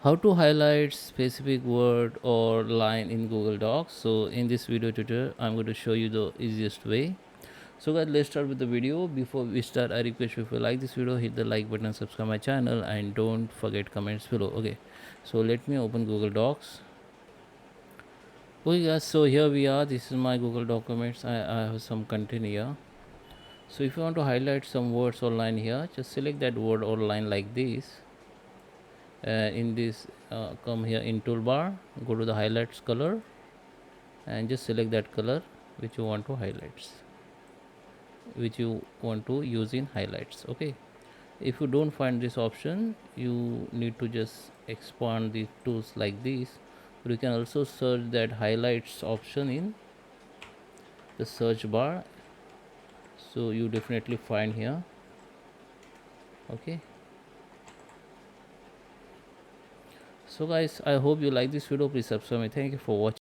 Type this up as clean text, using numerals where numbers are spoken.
How to highlight specific word or line in Google Docs. So in this video tutorial I'm going to show you the easiest way. So guys, let's start with the video. Before we start, I request you, if you like this video, hit the like button, subscribe my channel, and don't forget comments below. Okay, so let me open Google Docs. Okay guys, so here we are. This is my Google documents. I have some content here. So if you want to highlight some words or line here, just select that word or line like this. In this, come here in toolbar, go to the highlights color, and just select that color which you want to highlights, which you want to use in highlights. Okay, if you don't find this option, you need to just expand the tools like this, or you can also search that highlights option in the search bar, so you definitely find here. Okay, so guys, I hope you like this video. Please subscribe me. Thank you for watching.